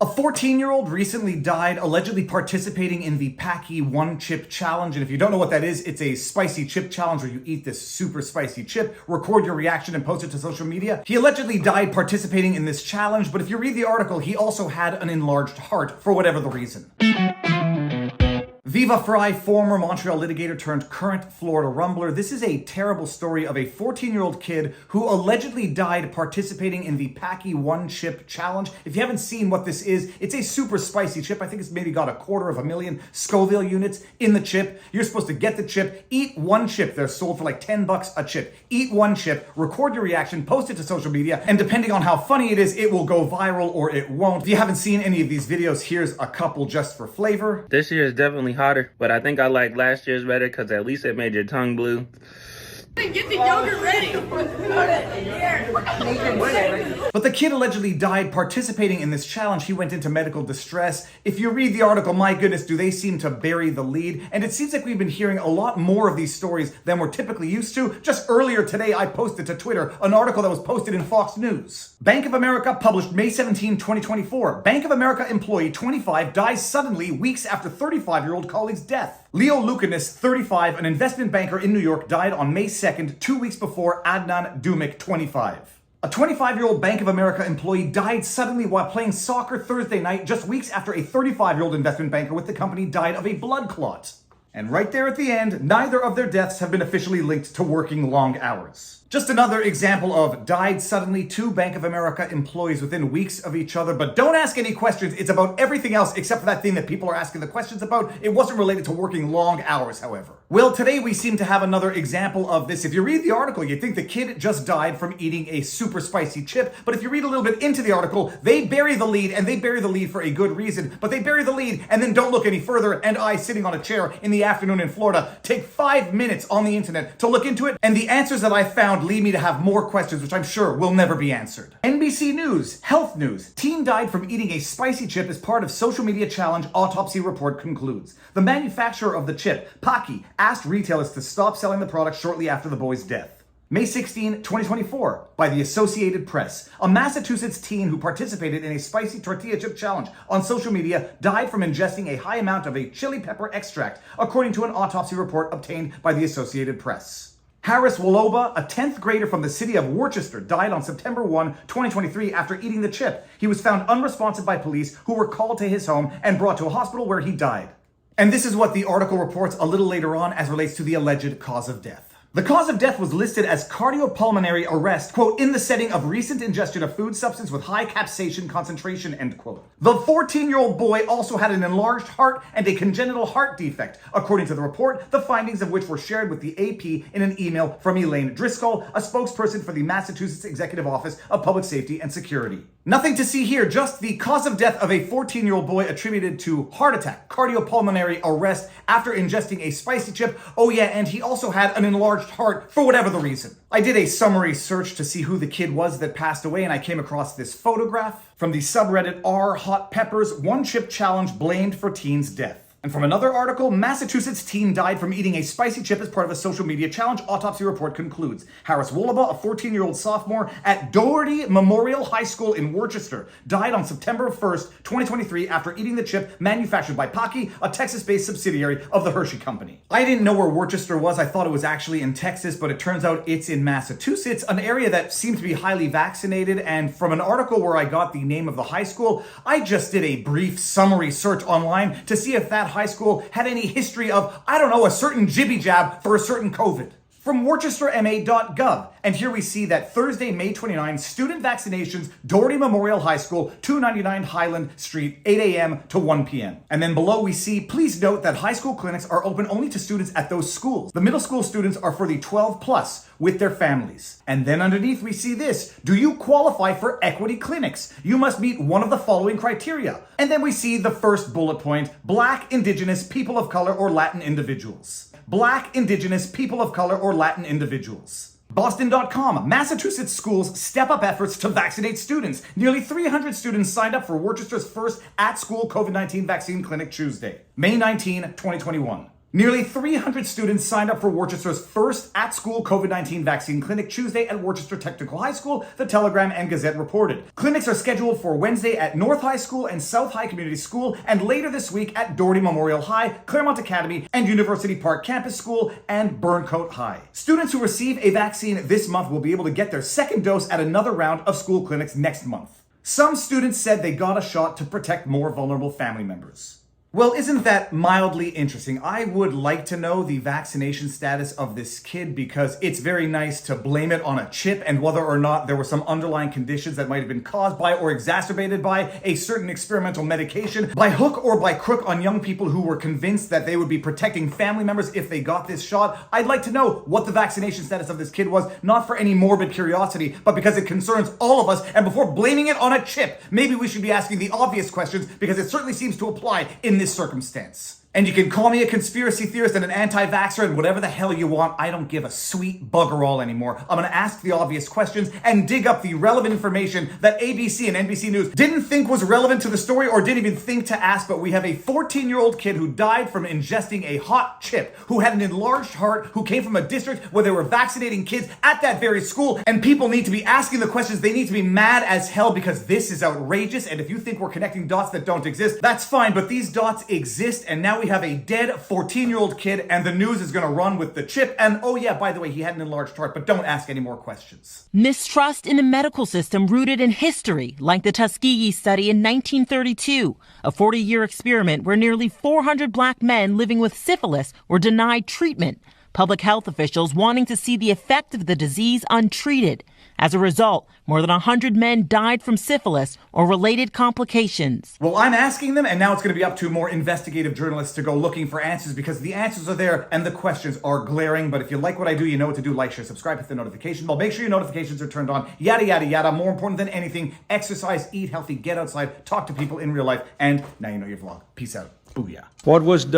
A 14-year-old recently died allegedly participating in the Packy One Chip Challenge. And if you don't know what that is, it's a spicy chip challenge where you eat this super spicy chip, record your reaction, and post it to social media. He allegedly died participating in this challenge, but if you read the article, he also had an enlarged heart for whatever the reason. Viva Fry, former Montreal litigator turned current Florida rumbler. This is a terrible story of a 14-year-old kid who allegedly died participating in the Packy One Chip Challenge. If you haven't seen what this is, it's a super spicy chip. I think it's maybe got 250,000 Scoville units in the chip. You're supposed to get the chip, eat one chip. They're sold for like $10 a chip. Eat one chip, record your reaction, post it to social media, and depending on how funny it is, it will go viral or it won't. If you haven't seen any of these videos, here's a couple just for flavor. This year is definitely hotter, but I think I like last year's better because at least it made your tongue blue. Get the yogurt ready. But the kid allegedly died participating in this challenge. He went into medical distress. If you read the article, my goodness, do they seem to bury the lead. And it seems like we've been hearing a lot more of these stories than we're typically used to. Just earlier today, I posted to Twitter an article that was posted in Fox News. Bank of America published May 17, 2024. Bank of America employee 25 dies suddenly weeks after 35-year-old colleague's death. Leo Lucanis, 35, an investment banker in New York, died on May 2nd, 2 weeks before Adnan Dumik, 25. A 25-year-old Bank of America employee died suddenly while playing soccer Thursday night, just weeks after a 35-year-old investment banker with the company died of a blood clot. And right there at the end, neither of their deaths have been officially linked to working long hours. Just another example of died suddenly, 2 Bank of America employees within weeks of each other. But don't ask any questions. It's about everything else except for that thing that people are asking the questions about. It wasn't related to working long hours, however. Well, today we seem to have another example of this. If you read the article, you'd think the kid just died from eating a super spicy chip. But if you read a little bit into the article, they bury the lead, and they bury the lead for a good reason. But they bury the lead and then don't look any further. And I, sitting on a chair in the afternoon in Florida, take 5 minutes on the internet to look into it. And the answers that I found lead me to have more questions, which I'm sure will never be answered. NBC News, health news. Teen died from eating a spicy chip as part of social media challenge, autopsy report concludes. The manufacturer of the chip, Packy, asked retailers to stop selling the product shortly after the boy's death. May 16, 2024, by the Associated Press. A Massachusetts teen who participated in a spicy tortilla chip challenge on social media died from ingesting a high amount of a chili pepper extract, according to an autopsy report obtained by the Associated Press. Harris Woloba, a 10th grader from the city of Worchester, died on September 1, 2023 after eating the chip. He was found unresponsive by police who were called to his home and brought to a hospital where he died. And this is what the article reports a little later on as relates to the alleged cause of death. The cause of death was listed as cardiopulmonary arrest, quote, in the setting of recent ingestion of food substance with high capsaicin concentration, end quote. The 14-year-old boy also had an enlarged heart and a congenital heart defect, according to the report, the findings of which were shared with the AP in an email from Elaine Driscoll, a spokesperson for the Massachusetts Executive Office of Public Safety and Security. Nothing to see here, just the cause of death of a 14-year-old boy attributed to heart attack, cardiopulmonary arrest after ingesting a spicy chip. Oh yeah, and he also had an enlarged heart for whatever the reason. I did a summary search to see who the kid was that passed away, and I came across this photograph from the subreddit r Hot Peppers One Chip Challenge blamed for teen's death. And from another article, Massachusetts teen died from eating a spicy chip as part of a social media challenge, autopsy report concludes. Harris Woloba, a 14-year-old sophomore at Doherty Memorial High School in Worcester, died on September 1st, 2023 after eating the chip manufactured by Packy, a Texas-based subsidiary of the Hershey Company. I didn't know where Worcester was. I thought it was actually in Texas, but it turns out it's in Massachusetts, an area that seems to be highly vaccinated. And from an article where I got the name of the high school, I just did a brief summary search online to see if that high school had any history of, I don't know, a certain jibby jab for a certain COVID. From worcesterma.gov. And here we see that Thursday, May 29, student vaccinations, Doherty Memorial High School, 299 Highland Street, 8 a.m. to 1 p.m. And then below we see, please note that high school clinics are open only to students at those schools. The middle school students are for the 12 plus with their families. And then underneath we see this, do you qualify for equity clinics? You must meet one of the following criteria. And then we see the first bullet point, Black, Indigenous, people of color, or Latin individuals. Black, Indigenous, people of color, or Latin individuals. Boston.com, Massachusetts schools step up efforts to vaccinate students. Nearly 300 students signed up for Worcester's first at-school COVID-19 vaccine clinic Tuesday, May 19, 2021. Nearly 300 students signed up for Worcester's first at-school COVID-19 vaccine clinic Tuesday at Worcester Technical High School, the Telegram and Gazette reported. Clinics are scheduled for Wednesday at North High School and South High Community School, and later this week at Doherty Memorial High, Claremont Academy, and University Park Campus School, and Burncoat High. Students who receive a vaccine this month will be able to get their second dose at another round of school clinics next month. Some students said they got a shot to protect more vulnerable family members. Well, isn't that mildly interesting? I would like to know the vaccination status of this kid because it's very nice to blame it on a chip and whether or not there were some underlying conditions that might have been caused by or exacerbated by a certain experimental medication by hook or by crook on young people who were convinced that they would be protecting family members if they got this shot. I'd like to know what the vaccination status of this kid was, not for any morbid curiosity, but because it concerns all of us. And before blaming it on a chip, maybe we should be asking the obvious questions because it certainly seems to apply in this circumstance. And you can call me a conspiracy theorist and an anti-vaxxer and whatever the hell you want. I don't give a sweet bugger all anymore. I'm going to ask the obvious questions and dig up the relevant information that ABC and NBC News didn't think was relevant to the story or didn't even think to ask. But we have a 14-year-old kid who died from ingesting a hot chip, who had an enlarged heart, who came from a district where they were vaccinating kids at that very school. And people need to be asking the questions. They need to be mad as hell because this is outrageous. And if you think we're connecting dots that don't exist, that's fine. But these dots exist, and now we have a dead 14-year-old kid, and the news is going to run with the chip. And oh yeah, by the way, he had an enlarged heart, but don't ask any more questions. Mistrust in a medical system rooted in history, like the Tuskegee study in 1932, a 40-year experiment where nearly 400 black men living with syphilis were denied treatment. Public health officials wanting to see the effect of the disease untreated. As a result, more than 100 men died from syphilis or related complications. Well, I'm asking them, and now it's going to be up to more investigative journalists to go looking for answers because the answers are there and the questions are glaring. But if you like what I do, you know what to do. Like, share, subscribe, hit the notification bell. Make sure your notifications are turned on. Yada, yada, yada. More important than anything, exercise, eat healthy, get outside, talk to people in real life. And now you know your vlog. Peace out. Booyah. What was